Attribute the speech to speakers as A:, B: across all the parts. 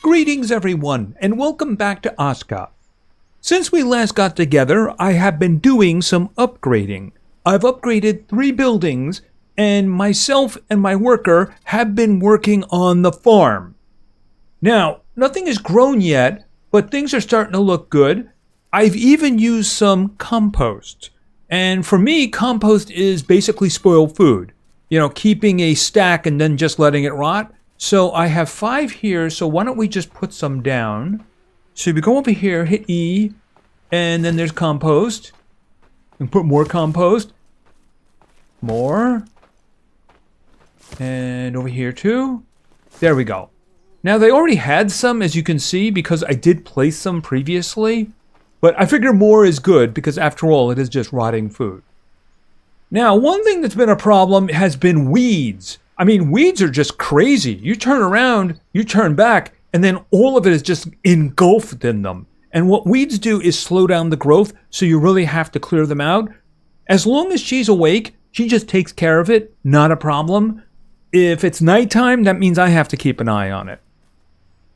A: Greetings everyone, and welcome back to Aska. Since we last got together, I have been doing some upgrading. I've upgraded 3 buildings, and myself and my worker have been working on the farm. Now, nothing has grown yet, but things are starting to look good. I've even used some compost. And for me, compost is basically spoiled food. You know, keeping a stack and then just letting it rot. So I have 5 here, so why don't we just put some down. So we go over here, hit E, and then there's compost. And put more compost. More. And over here too. There we go. Now they already had some, as you can see, because I did place some previously. But I figure more is good, because after all, it is just rotting food. Now, one thing that's been a problem has been weeds. I mean, weeds are just crazy. You turn around, you turn back, and then all of it is just engulfed in them. And what weeds do is slow down the growth, so you really have to clear them out. As long as she's awake, she just takes care of it, not a problem. If it's nighttime, that means I have to keep an eye on it.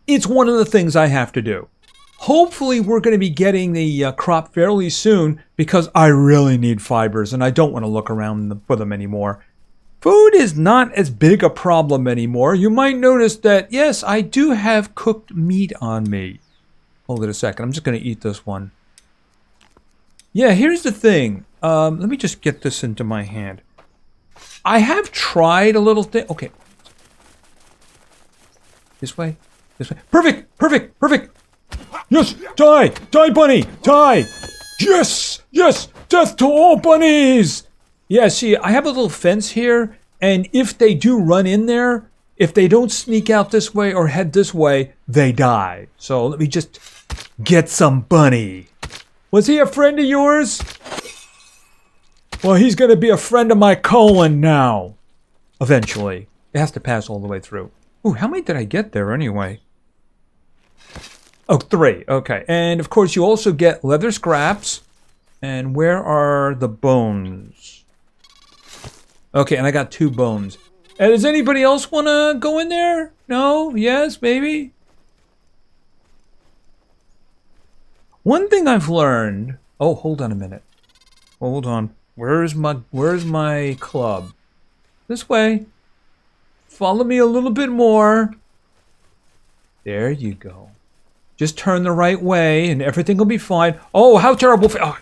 A: It's one of the things I have to do. Hopefully, we're going to be getting the crop fairly soon, because I really need fibers, and I don't want to look around for them anymore. Food is not as big a problem anymore. You might notice that, yes, I do have cooked meat on me. Hold it a second. I'm just going to eat this one. Yeah, here's the thing. Let me just get this into my hand. I have tried a little thing. Okay. This way. This way. Perfect! Perfect! Perfect! Yes! Die! Die, bunny! Die! Yes! Yes! Death to all bunnies! Yeah, see, I have a little fence here, and if they do run in there, if they don't sneak out this way or head this way, they die. So let me just get some bunny. Was he a friend of yours? Well, he's going to be a friend of my colon now. Eventually. It has to pass all the way through. Ooh, how many did I get there anyway? Oh, 3. Okay. And, of course, you also get leather scraps. And where are the bones? Okay, and I got 2 bones. And does anybody else want to go in there? No? Yes? Maybe? One thing I've learned... Oh, hold on a minute. Hold on. Where's my club? This way. Follow me a little bit more. There you go. Just turn the right way and everything will be fine. Oh, how terrible. Oh.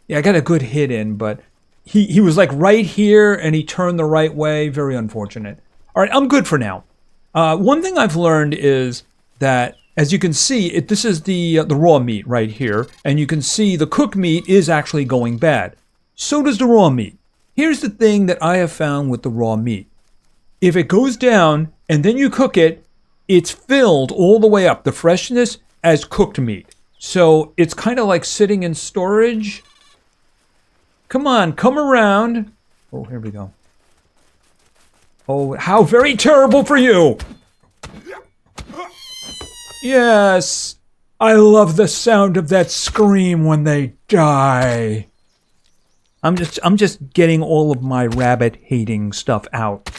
A: Yeah, I got a good hit in, but he was like right here and he turned the right way. Very unfortunate. All right, I'm good for now. One thing I've learned is that, as you can see, this is the raw meat right here. And you can see the cooked meat is actually going bad. So does the raw meat. Here's the thing that I have found with the raw meat. If it goes down and then you cook it, it's filled all the way up, the freshness, as cooked meat. So it's kind of like sitting in storage. Come on, come around. Oh, here we go. Oh, how very terrible for you. Yes, I love the sound of that scream when they die. I'm just getting all of my rabbit-hating stuff out.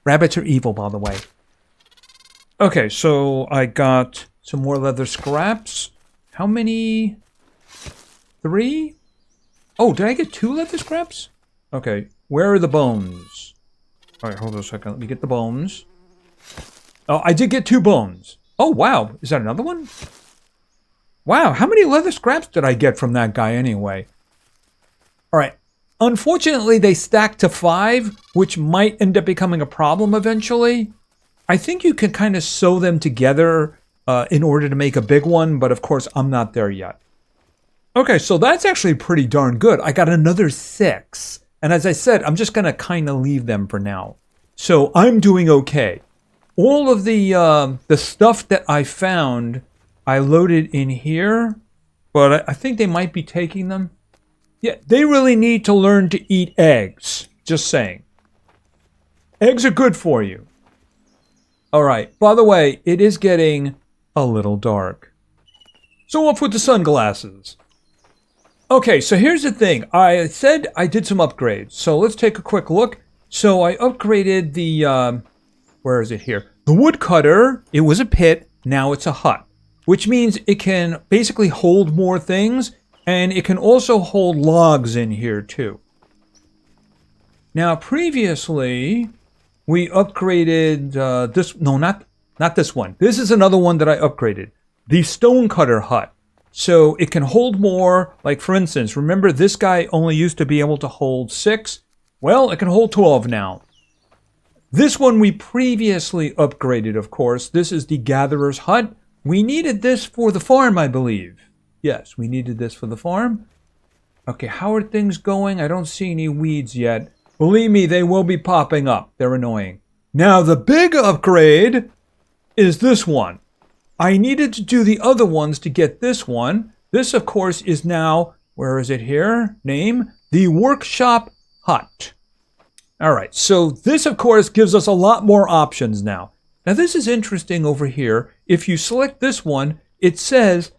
A: Rabbits are evil, by the way. Okay, so I got some more leather scraps. How many? 3? Oh, did I get 2 leather scraps? Okay, where are the bones? All right, hold on a second. Let me get the bones. Oh, I did get 2 bones. Oh, wow. Is that another one? Wow, how many leather scraps did I get from that guy anyway? All right. Unfortunately, they stack to 5, which might end up becoming a problem eventually. I think you can kind of sew them together in order to make a big one, but of course, I'm not there yet. Okay, so that's actually pretty darn good. I got another 6. And as I said, I'm just going to kind of leave them for now. So I'm doing okay. All of the stuff that I found, I loaded in here. But I think they might be taking them. Yeah, they really need to learn to eat eggs. Just saying. Eggs are good for you. All right. By the way, it is getting a little dark. So off with the sunglasses. Okay, so here's the thing. I said I did some upgrades. So let's take a quick look. So I upgraded the, where is it here? The woodcutter. It was a pit. Now it's a hut, which means it can basically hold more things, and it can also hold logs in here too. Now, previously, we upgraded this. No, not this one. This is another one that I upgraded. The stonecutter hut. So it can hold more. Like, for instance, remember this guy only used to be able to hold 6? Well, it can hold 12 now. This one we previously upgraded, of course. This is the gatherer's hut. We needed this for the farm, I believe. Yes, we needed this for the farm. Okay, how are things going? I don't see any weeds yet. Believe me, they will be popping up. They're annoying. Now, the big upgrade is this one. I needed to do the other ones to get this one. This, of course, is now, where is it here? Name, the workshop hut. All right, so this, of course, gives us a lot more options now. Now, this is interesting over here. If you select this one, it says,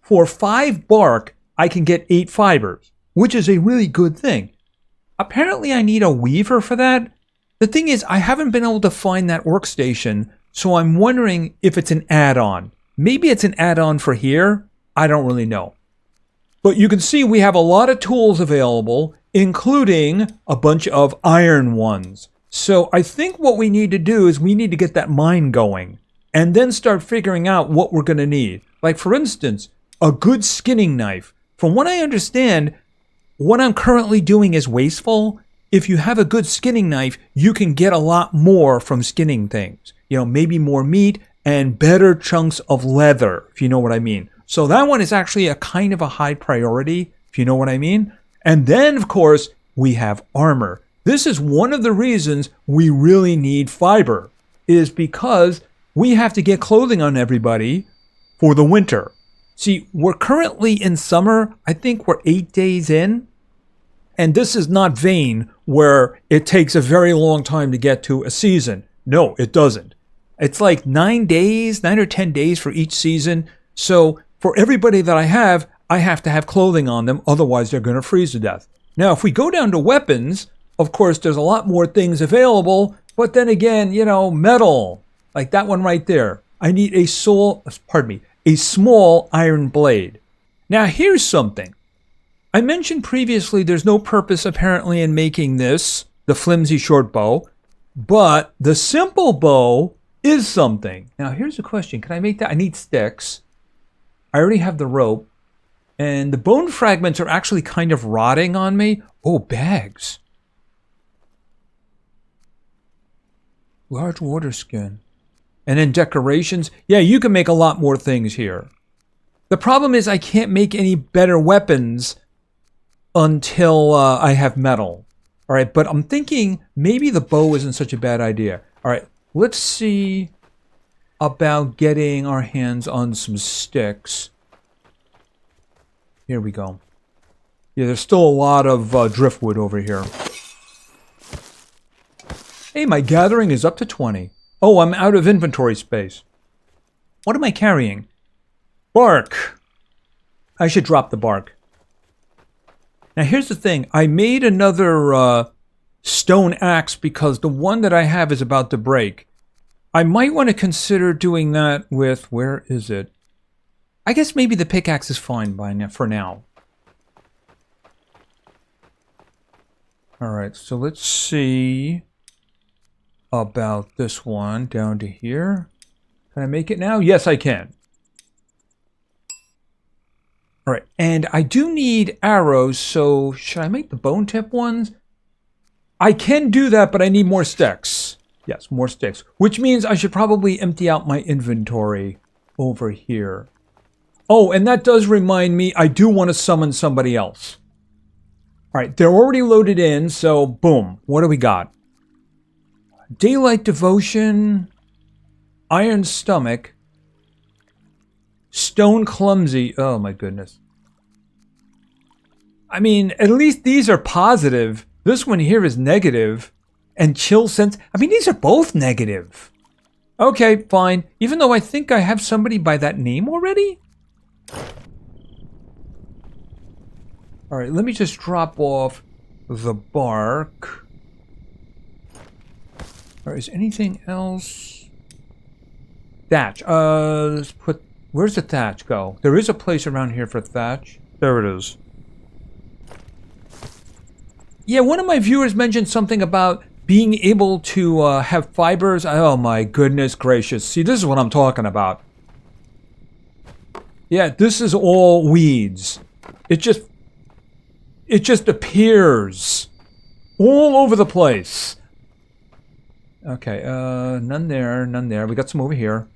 A: for 5 bark, I can get 8 fibers, which is a really good thing. Apparently, I need a weaver for that. The thing is, I haven't been able to find that workstation, so I'm wondering if it's an add-on. Maybe it's an add-on for here. I don't really know. But you can see we have a lot of tools available, including a bunch of iron ones. So I think what we need to do is we need to get that mine going and then start figuring out what we're going to need. Like, for instance, a good skinning knife. From what I understand, what I'm currently doing is wasteful. If you have a good skinning knife, you can get a lot more from skinning things. You know, maybe more meat and better chunks of leather, if you know what I mean. So that one is actually a kind of a high priority, if you know what I mean. And then, of course, we have armor. This is one of the reasons we really need fiber, is because we have to get clothing on everybody for the winter. See, we're currently in summer. I think we're 8 days in. And this is not Vane, where it takes a very long time to get to a season. No, it doesn't. It's like 9 days, 9 or 10 days for each season. So for everybody that I have to have clothing on them. Otherwise, they're going to freeze to death. Now, if we go down to weapons, of course, there's a lot more things available. But then again, you know, metal, like that one right there. I need a small iron blade. Now, here's something. I mentioned previously there's no purpose apparently in making this, the flimsy short bow, but the simple bow is something. Now, here's the question. Can I make that? I need sticks. I already have the rope. And the bone fragments are actually kind of rotting on me. Oh, bags. Large water skin. And then decorations. Yeah, you can make a lot more things here. The problem is I can't make any better weapons until I have metal. All right, but I'm thinking maybe the bow isn't such a bad idea. All right, let's see about getting our hands on some sticks. Here we go. Yeah, there's still a lot of driftwood over here. Hey, my gathering is up to 20. Oh, I'm out of inventory space. What am I carrying? Bark. I should drop the bark. Now, here's the thing. I made another stone axe because the one that I have is about to break. I might want to consider doing that with... Where is it? I guess maybe the pickaxe is fine for now. All right, so let's see about this one down to here. Can I make it now? Yes, I can. All right, and I do need arrows, so should I make the bone tip ones? I can do that, but I need more sticks. Yes, more sticks, which means I should probably empty out my inventory over here. Oh, and that does remind me, I do want to summon somebody else. All right, they're already loaded in, so boom. What do we got? Daylight Devotion, Iron Stomach, Stone Clumsy. Oh, my goodness. I mean, at least these are positive. This one here is negative. And Chill Sense. I mean, these are both negative. Okay, fine. Even though I think I have somebody by that name already? All right, let me just drop off the bark. All right, is anything else? Thatch. Let's put... Where's the thatch go? There is a place around here for thatch. There it is. Yeah, one of my viewers mentioned something about being able to have fibers. Oh my goodness gracious. See, this is what I'm talking about. Yeah, this is all weeds. It just appears all over the place. Okay, none there, none there. We got some over here.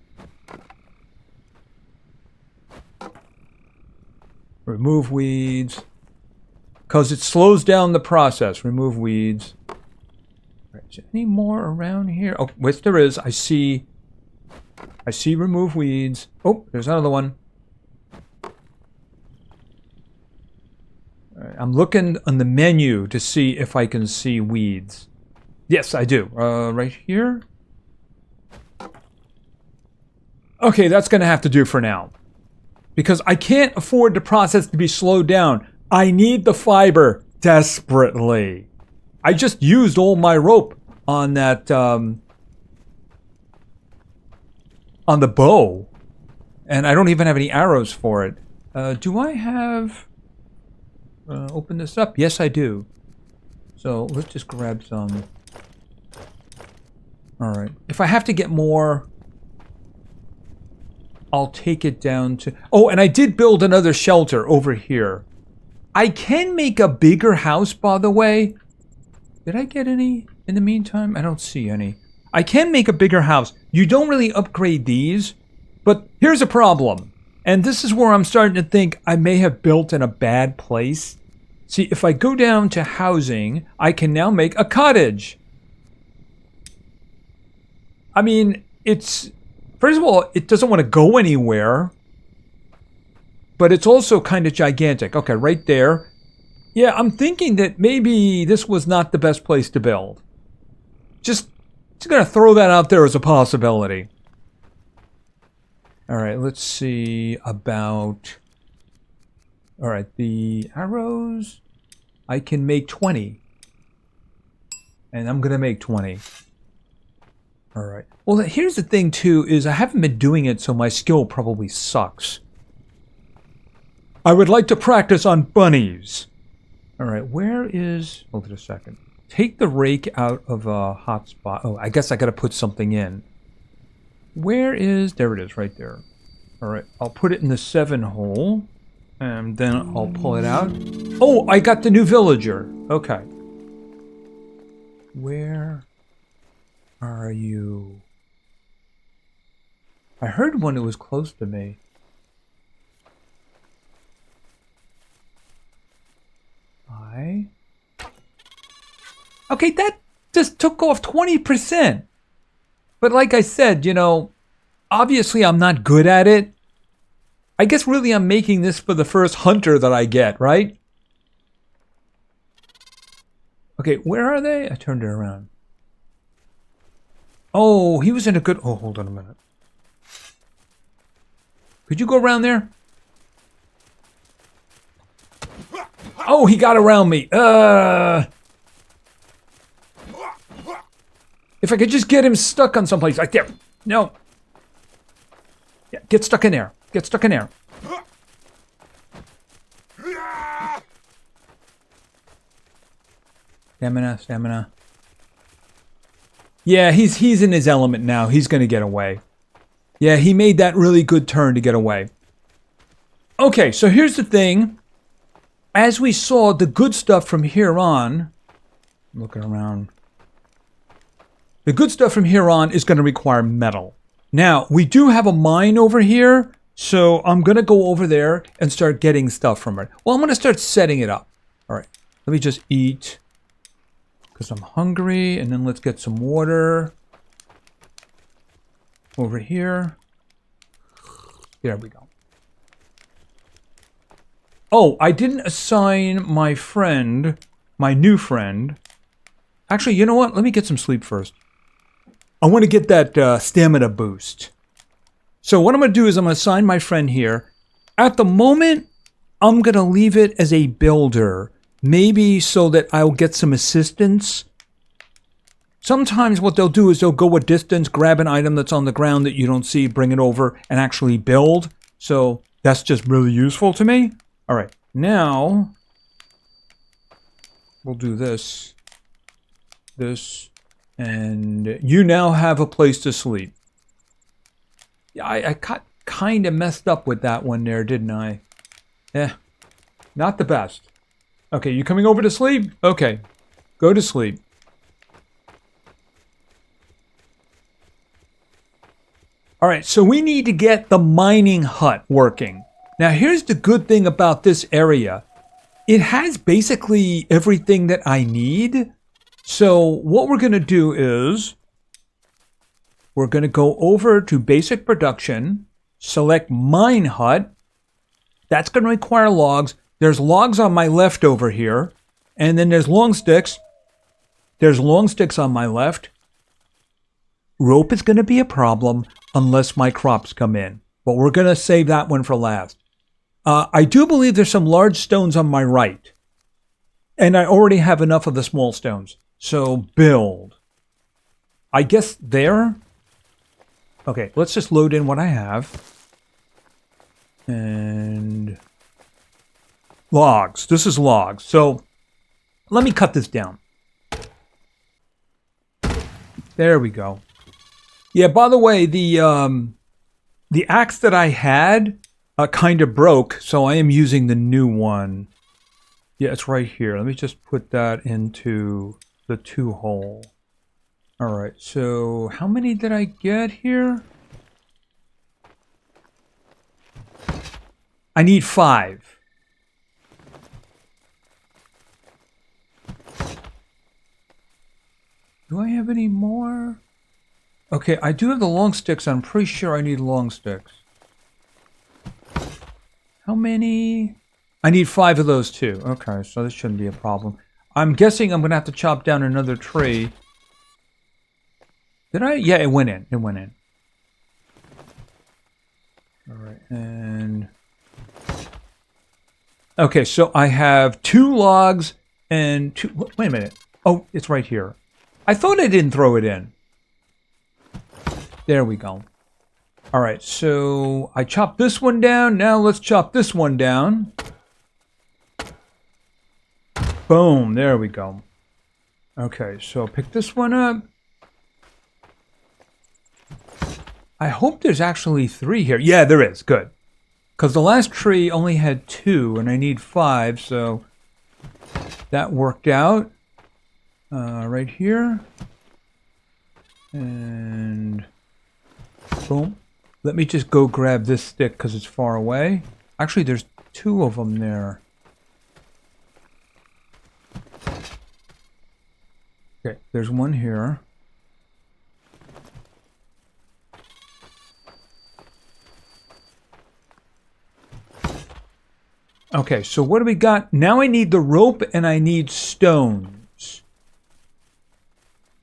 A: Remove weeds. Because it slows down the process. Remove weeds. Right, is there any more around here? Oh, yes, there is. I see remove weeds. Oh, there's another one. All right, I'm looking on the menu to see if I can see weeds. Yes, I do. Right here. Okay, that's going to have to do for now. Because I can't afford the process to be slowed down. I need the fiber desperately. I just used all my rope on that, on the bow. And I don't even have any arrows for it. Do I have... open this up? Yes, I do. So let's just grab some. Alright. If I have to get more, I'll take it down to... Oh, and I did build another shelter over here. I can make a bigger house, by the way. Did I get any in the meantime? I don't see any. I can make a bigger house. You don't really upgrade these, but here's a problem. And this is where I'm starting to think I may have built in a bad place. See, if I go down to housing, I can now make a cottage. I mean, it's... First of all, it doesn't want to go anywhere. But it's also kind of gigantic. Okay, right there. Yeah, I'm thinking that maybe this was not the best place to build. Just gonna throw that out there as a possibility. Alright, let's see about... Alright, the arrows... I can make 20. And I'm gonna make 20. Alright. Well, here's the thing, too, is I haven't been doing it, so my skill probably sucks. I would like to practice on bunnies. Alright, where is... Hold it a second. Take the rake out of a hotspot. Oh, I guess I gotta put something in. Where is... There it is, right there. Alright, I'll put it in the 7 hole. And then I'll pull it out. Oh, I got the new villager. Okay. Where are you? I heard one that was close to me. Okay, that just took off 20%. But like I said, you know, obviously I'm not good at it. I guess really I'm making this for the first hunter that I get, right? Okay, where are they? I turned it around. Oh, he was in a good... Oh, hold on a minute. Could you go around there? Oh, he got around me. If I could just get him stuck on someplace. Right there. No. Yeah, get stuck in there. Get stuck in there. Stamina, stamina. Yeah, he's in his element now. He's going to get away. Yeah, he made that really good turn to get away. Okay, so here's the thing. As we saw, the good stuff from here on... I'm looking around. The good stuff from here on is going to require metal. Now, we do have a mine over here, so I'm going to go over there and start getting stuff from it. Well, I'm going to start setting it up. All right, let me just eat because I'm hungry, and then let's get some water over here. There we go. Oh, I didn't assign my friend, my new friend. Actually, you know what? Let me get some sleep first. I want to get that stamina boost. So what I'm going to do is I'm going to assign my friend here. At the moment, I'm going to leave it as a builder. Maybe so that I'll get some assistance. Sometimes what they'll do is they'll go a distance, grab an item that's on the ground that you don't see, bring it over, and actually build. So that's just really useful to me. All right, now we'll do this, and you now have a place to sleep. Yeah, I got kind of messed up with that one there, didn't I? Yeah, not the best. Okay, you coming over to sleep? Okay, go to sleep. All right, so we need to get the mining hut working. Now, here's the good thing about this area. It has basically everything that I need. So what we're going to do is we're going to go over to basic production, select mine hut. That's going to require logs. There's logs on my left over here. And then there's long sticks. There's long sticks on my left. Rope is going to be a problem unless my crops come in. But we're going to save that one for last. I do believe there's some large stones on my right. And I already have enough of the small stones. So build. I guess there. Okay, let's just load in what I have. And logs. This is logs. So let me cut this down. There we go. Yeah, by the way, the axe that I had kind of broke, so I am using the new one. Yeah, it's right here. Let me just put that into the 2-hole. All right, so how many did I get here? I need 5. Do I have any more? Okay, I do have the long sticks. I'm pretty sure I need long sticks. How many? I need 5 of those too. Okay, so this shouldn't be a problem. I'm guessing I'm going to have to chop down another tree. Did I? Yeah, it went in. It went in. All right, and... Okay, so I have 2 logs and 2... Wait a minute. Oh, it's right here. I thought I didn't throw it in. There we go. All right, so I chopped this one down. Now let's chop this one down. Boom, there we go. Okay, so pick this one up. I hope there's actually 3 here. Yeah, there is. Good. Because the last tree only had 2, and I need 5, so that worked out. Right here. And boom. Let me just go grab this stick because it's far away. Actually, there's 2 of them there. Okay, there's one here. Okay, so what do we got? Now I need the rope and I need stones.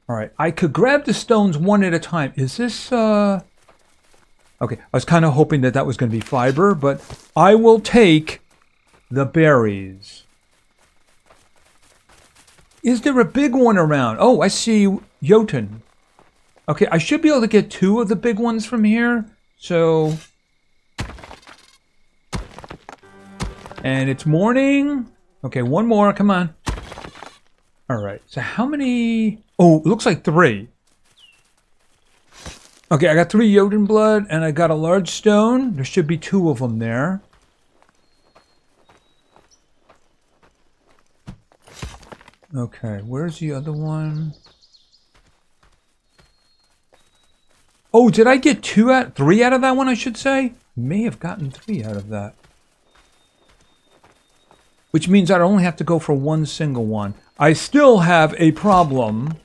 A: All right, I could grab the stones one at a time. Is this, Okay, I was kind of hoping that that was going to be fiber, but I will take the berries. Is there a big one around? Oh, I see Jotun. Okay, I should be able to get 2 of the big ones from here. So... And it's morning. Okay, one more. Come on. All right. So how many? Oh, it looks like 3. Okay, I got 3 Jotun blood, and I got a large stone. There should be 2 of them there. Okay, where's the other one? Oh, did I get 3 out of that one, I should say? May have gotten 3 out of that. Which means I only have to go for 1 single one. I still have a problem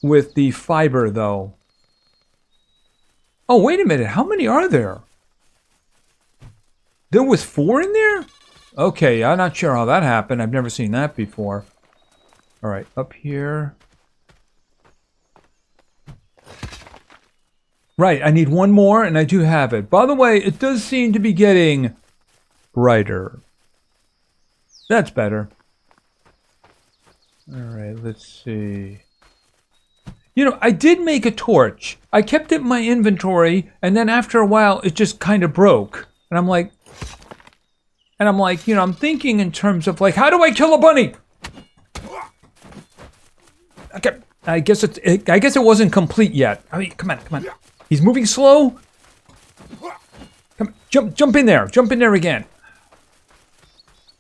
A: with the fiber, though. Oh, wait a minute. How many are there? There was 4 in there? Okay, I'm not sure how that happened. I've never seen that before. All right, up here. Right, I need 1 more, and I do have it. By the way, it does seem to be getting... brighter. That's better. Alright, let's see. You know, I did make a torch. I kept it in my inventory, and then after a while, it just kind of broke. And I'm like, you know, I'm thinking in terms of like, how do I kill a bunny? Okay, I guess it wasn't complete yet. I mean, come on. He's moving slow. Come, jump in there. Jump in there again.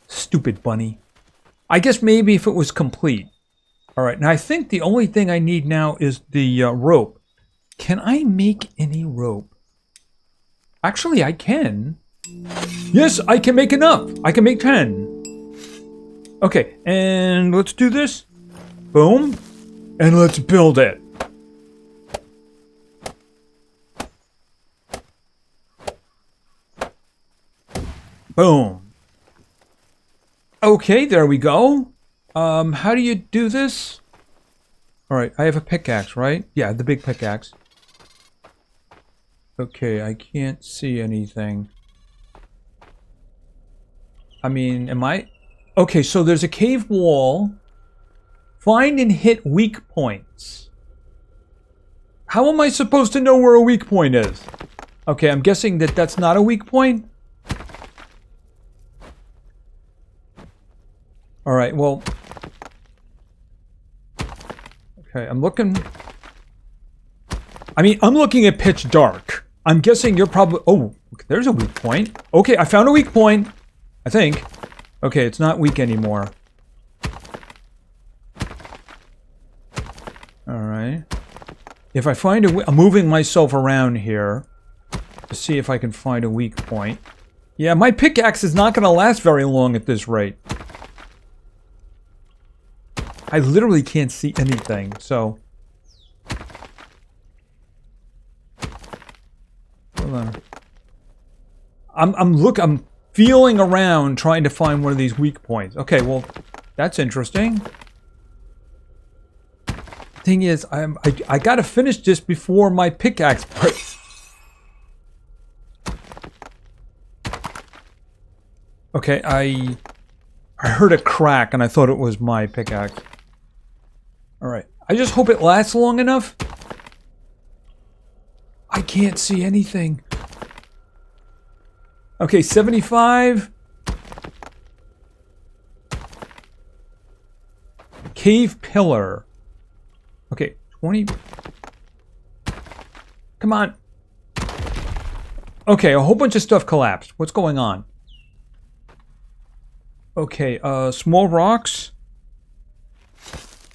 A: Stupid bunny. I guess maybe if it was complete. All right, now I think the only thing I need now is the rope. Can I make any rope? Actually, I can. Yes, I can make enough. I can make 10. Okay, and let's do this. Boom. And let's build it. Boom. Okay, there we go. How do you do this? Alright, I have a pickaxe, right? Yeah, the big pickaxe. Okay, I can't see anything. I mean, am I... Okay, so there's a cave wall. Find and hit weak points. How am I supposed to know where a weak point is? Okay, I'm guessing that that's not a weak point. Alright, well... Okay, I'm looking... I mean, I'm looking at pitch dark. I'm guessing you're probably... Oh, there's a weak point. Okay, I found a weak point. I think. Okay, it's not weak anymore. Alright. If I find a... I'm moving myself around here to see if I can find a weak point. Yeah, my pickaxe is not going to last very long at this rate. I literally can't see anything, so... Hold on. I'm feeling around trying to find one of these weak points. Okay, well, that's interesting. Thing is, I gotta finish this before my pickaxe breaks. Okay, I heard a crack and I thought it was my pickaxe. Alright, I just hope it lasts long enough. I can't see anything. Okay, 75. Cave pillar. Okay, 20. Come on. Okay, a whole bunch of stuff collapsed. What's going on? Okay, small rocks.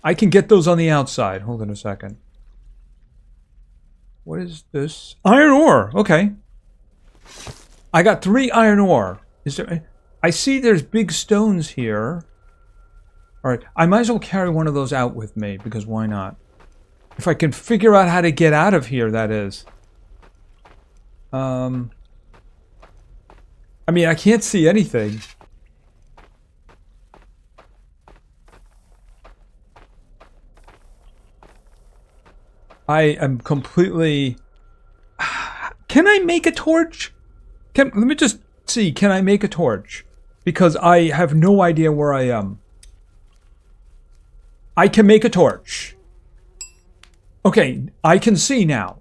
A: I can get those on the outside. Hold on a second. What is this? Iron ore. Okay. I got 3 iron ore. Is there... I see there's big stones here. Alright, I might as well carry one of those out with me, because why not? If I can figure out how to get out of here, that is. I mean, I can't see anything. I am completely... Can I make a torch? Let me just see, can I make a torch? Because I have no idea where I am. I can make a torch. Okay, I can see now.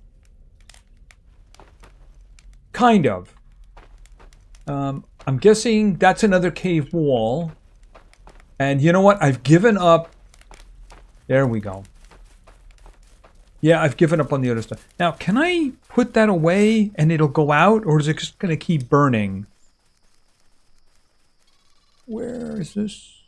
A: Kind of. I'm guessing that's another cave wall. And you know what? I've given up. There we go. Yeah, I've given up on the other stuff. Now, can I put that away and it'll go out? Or is it just going to keep burning? Where is this?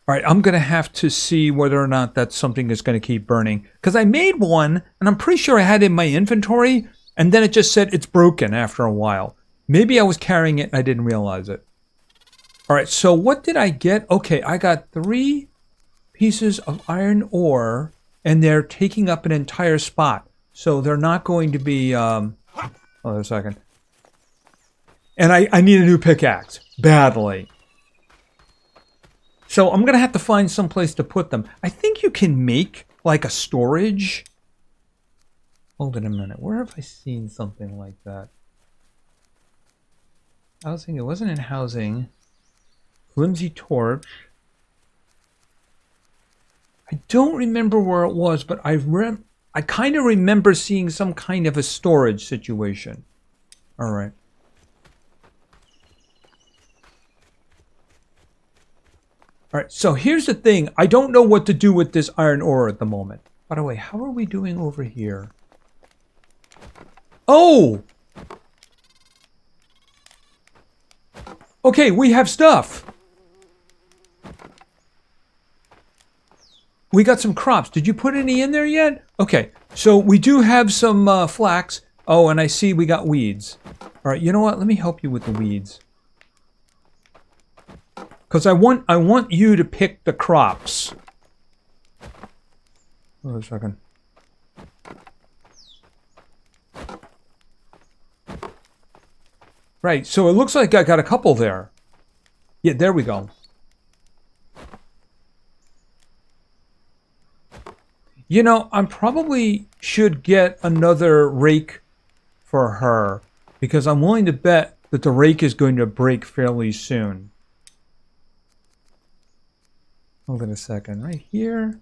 A: Alright, I'm going to have to see whether or not that's something that's going to keep burning. Because I made one, and I'm pretty sure I had it in my inventory, and then it just said it's broken after a while. Maybe I was carrying it and I didn't realize it. Alright, so what did I get? Okay, I got 3 pieces of iron ore, and they're taking up an entire spot. So they're not going to be, hold on a second. And I need a new pickaxe. Badly. So I'm going to have to find some place to put them. I think you can make, like, a storage. Hold on a minute. Where have I seen something like that? Housing, it wasn't in housing. Flimsy torch. I don't remember where it was, but I kind of remember seeing some kind of a storage situation. All right. All right, so here's the thing. I don't know what to do with this iron ore at the moment. By the way, how are we doing over here? Oh! Okay, we have stuff. We got some crops. Did you put any in there yet? Okay, so we do have some flax. Oh, and I see we got weeds. All right, you know what? Let me help you with the weeds. Because I want you to pick the crops. Hold on a second. Right, so it looks like I got a couple there. Yeah, there we go. You know, I probably should get another rake for her. Because I'm willing to bet that the rake is going to break fairly soon. Hold on a second. Right here.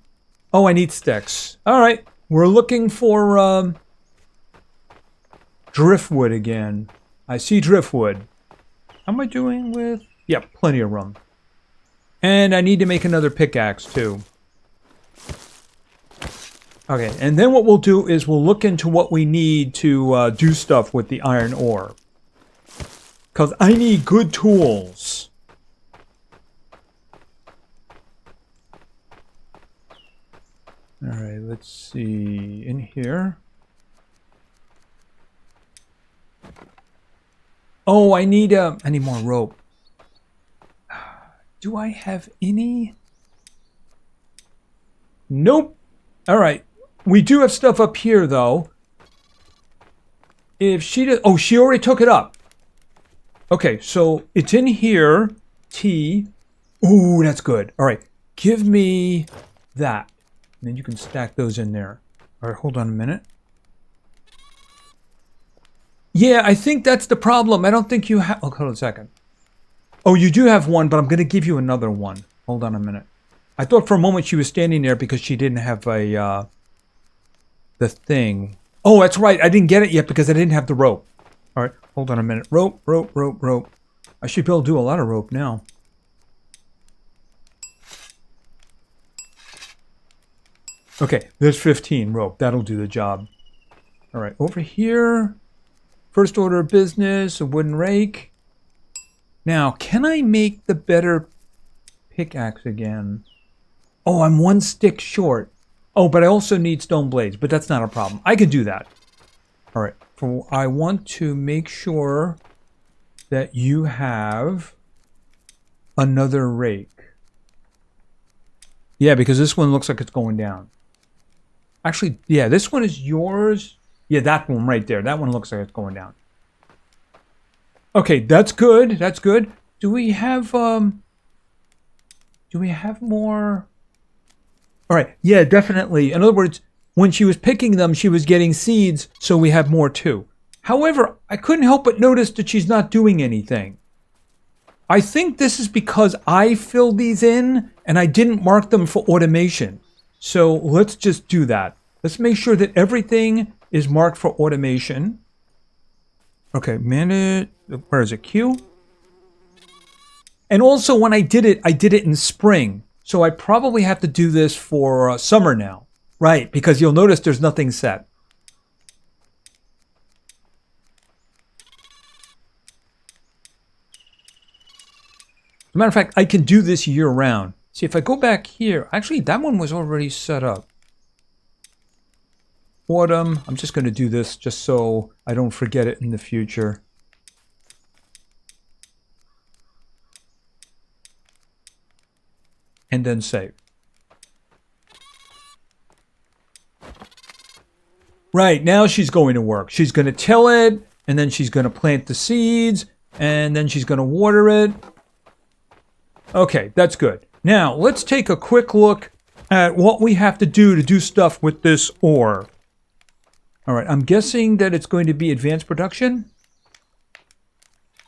A: Oh, I need sticks. All right. We're looking for driftwood again. I see driftwood. How am I doing with... Yep, plenty of room. And I need to make another pickaxe, too. Okay, and then what we'll do is we'll look into what we need to do stuff with the iron ore. Because I need good tools. Alright, let's see. In here. Oh, I need more rope. Do I have any? Nope. Alright. We do have stuff up here, though. If she did... Oh, she already took it up. Okay, so it's in here. T. Ooh, that's good. Alright. Give me that. And then you can stack those in there. Alright, hold on a minute. Yeah, I think that's the problem. I don't think you have... Oh, hold on a second. Oh, you do have one, but I'm going to give you another one. Hold on a minute. I thought for a moment she was standing there because she didn't have a... the thing. Oh, that's right. I didn't get it yet because I didn't have the rope. Alright, hold on a minute. Rope, rope, rope, rope. I should be able to do a lot of rope now. Okay, there's 15 rope. That'll do the job. Alright, over here... First order of business, a wooden rake. Now, can I make the better pickaxe again? Oh, I'm one stick short. Oh, but I also need stone blades, but that's not a problem. I can do that. All right. I want to make sure that you have another rake. Yeah, because this one looks like it's going down. Actually, yeah, this one is yours. Yeah, that one right there. That one looks like it's going down. Okay, that's good. That's good. Do we have more? All right. Yeah, definitely. In other words, when she was picking them, she was getting seeds, so we have more too. However, I couldn't help but notice that she's not doing anything. I think this is because I filled these in and I didn't mark them for automation. So let's just do that. Let's make sure that everything is marked for automation. Okay, manage. Where is it? Q. And also, when I did it in spring. So I probably have to do this for summer now. Right, because you'll notice there's nothing set. As a matter of fact, I can do this year round. See, if I go back here, actually, that one was already set up. Autumn. I'm just going to do this just so I don't forget it in the future. And then save. Right, now she's going to work. She's going to till it, and then she's going to plant the seeds, and then she's going to water it. Okay, that's good. Now, let's take a quick look at what we have to do stuff with this ore. All right, I'm guessing that it's going to be advanced production.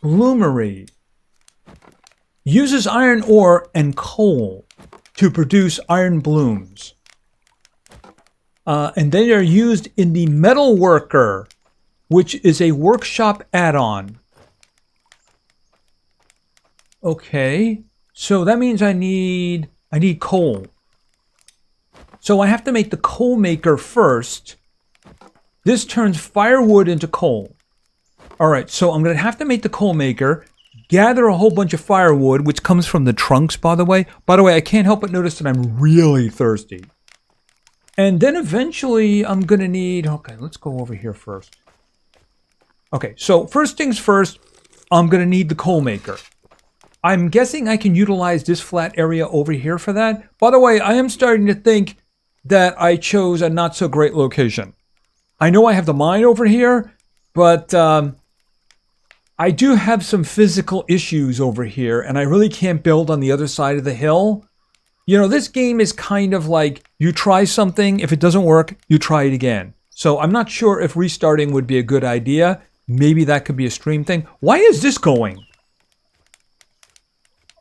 A: Bloomery. Uses iron ore and coal to produce iron blooms. And they are used in the metal worker, which is a workshop add-on. Okay, so that means I need coal. So I have to make the coal maker first. This turns firewood into coal. All right, so I'm going to have to make the coal maker, gather a whole bunch of firewood, which comes from the trunks, by the way. By the way, I can't help but notice that I'm really thirsty. And then eventually I'm going to need... Okay, let's go over here first. Okay, so first things first, I'm going to need the coal maker. I'm guessing I can utilize this flat area over here for that. By the way, I am starting to think that I chose a not so great location. I know I have the mine over here, but I do have some physical issues over here, and I really can't build on the other side of the hill. You know, this game is kind of like you try something, if it doesn't work, you try it again. So I'm not sure if restarting would be a good idea. Maybe that could be a stream thing. Why is this going?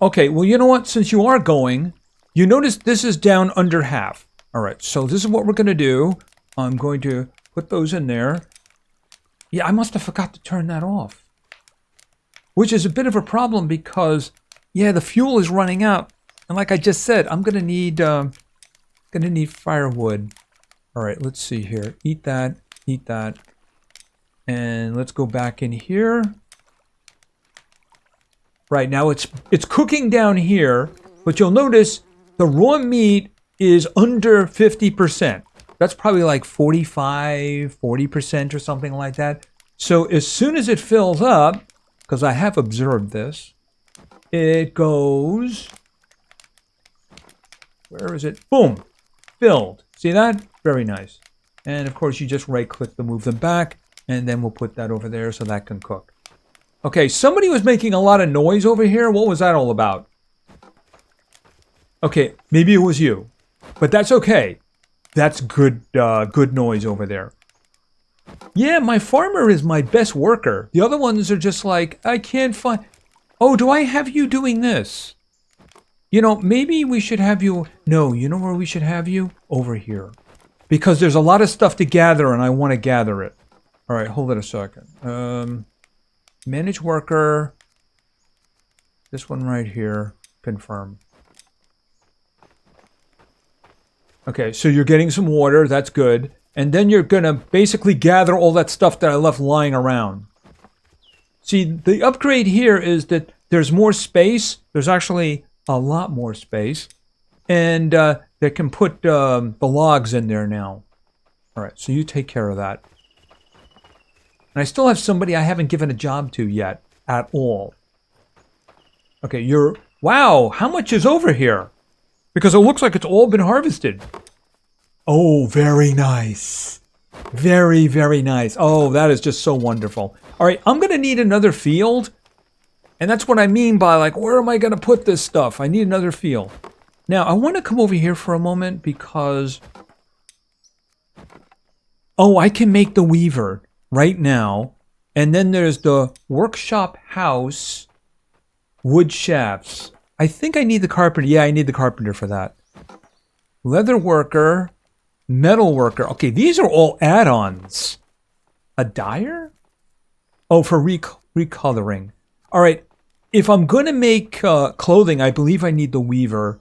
A: Okay, well, you know what? Since you are going, you notice this is down under half. All right, so this is what we're going to do. I'm going to put those in there. Yeah, I must have forgot to turn that off. Which is a bit of a problem because, yeah, the fuel is running out. And like I just said, I'm going to need firewood. All right, let's see here. Eat that, eat that. And let's go back in here. Right, now it's cooking down here, but you'll notice the raw meat is under 50%. That's probably like 40% or something like that. So as soon as it fills up, because I have observed this, it goes... Where is it? Boom! Filled. See that? Very nice. And of course you just right click to move them back, and then we'll put that over there so that can cook. Okay, somebody was making a lot of noise over here. What was that all about? Okay, maybe it was you. But that's okay. That's good noise over there. Yeah, my farmer is my best worker. The other ones are just like, I can't find... Oh, do I have you doing this? You know, maybe we should have you... No, you know where we should have you? Over here. Because there's a lot of stuff to gather and I want to gather it. All right, hold it a second. Manage worker. This one right here. Confirm. Okay, so you're getting some water. That's good. And then you're going to basically gather all that stuff that I left lying around. See, the upgrade here is that there's more space. There's actually a lot more space. And they can put the logs in there now. All right, so you take care of that. And I still have somebody I haven't given a job to yet at all. Okay, you're... Wow, how much is over here? Because it looks like it's all been harvested. Oh, very nice. Very, very nice. Oh, that is just so wonderful. All right, I'm going to need another field. And that's what I mean by, like, where am I going to put this stuff? I need another field. Now, I want to come over here for a moment because... Oh, I can make the weaver right now. And then there's the workshop house, wood shafts. I think I need the carpenter. Yeah, I need the carpenter for that. Leather worker, metal worker. Okay, these are all add-ons. A dyer? Oh, for recoloring. All right, if I'm going to make clothing, I believe I need the weaver.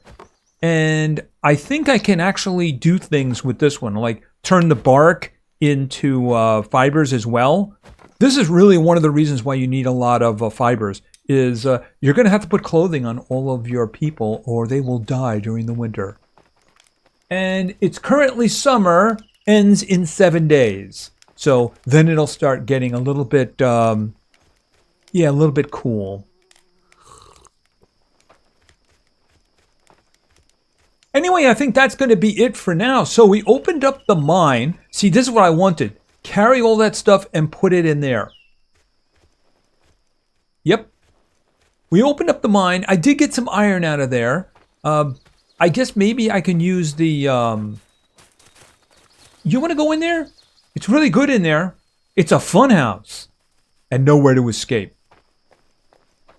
A: And I think I can actually do things with this one, like turn the bark into fibers as well. This is really one of the reasons why you need a lot of fibers, is you're going to have to put clothing on all of your people or they will die during the winter. And it's currently summer, ends in 7 days. So then it'll start getting a little bit, yeah, a little bit cool. Anyway, I think that's going to be it for now. So we opened up the mine. See, this is what I wanted. Carry all that stuff and put it in there. Yep. We opened up the mine. I did get some iron out of there. I guess maybe I can use the... You want to go in there? It's really good in there. It's a fun house. And nowhere to escape.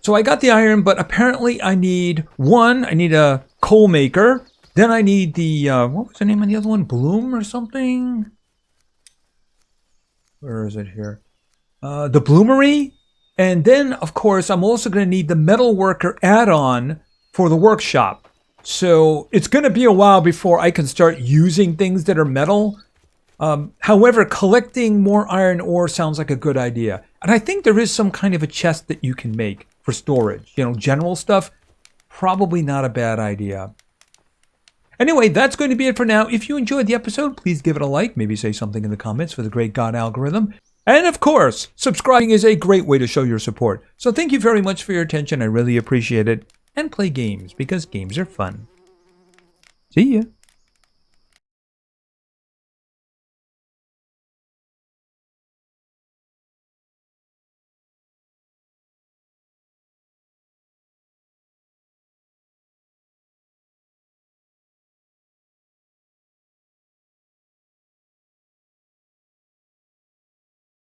A: So I got the iron, but apparently I need a coal maker. Then I need the, what was the name of the other one? Bloom or something? Where is it here? The bloomery. And then, of course, I'm also going to need the metal worker add-on for the workshop. So it's going to be a while before I can start using things that are metal. However, collecting more iron ore sounds like a good idea. And I think there is some kind of a chest that you can make for storage. You know, general stuff, probably not a bad idea. Anyway, that's going to be it for now. If you enjoyed the episode, please give it a like. Maybe say something in the comments for the great God algorithm. And of course, subscribing is a great way to show your support. So thank you very much for your attention. I really appreciate it. And play games, because games are fun. See ya.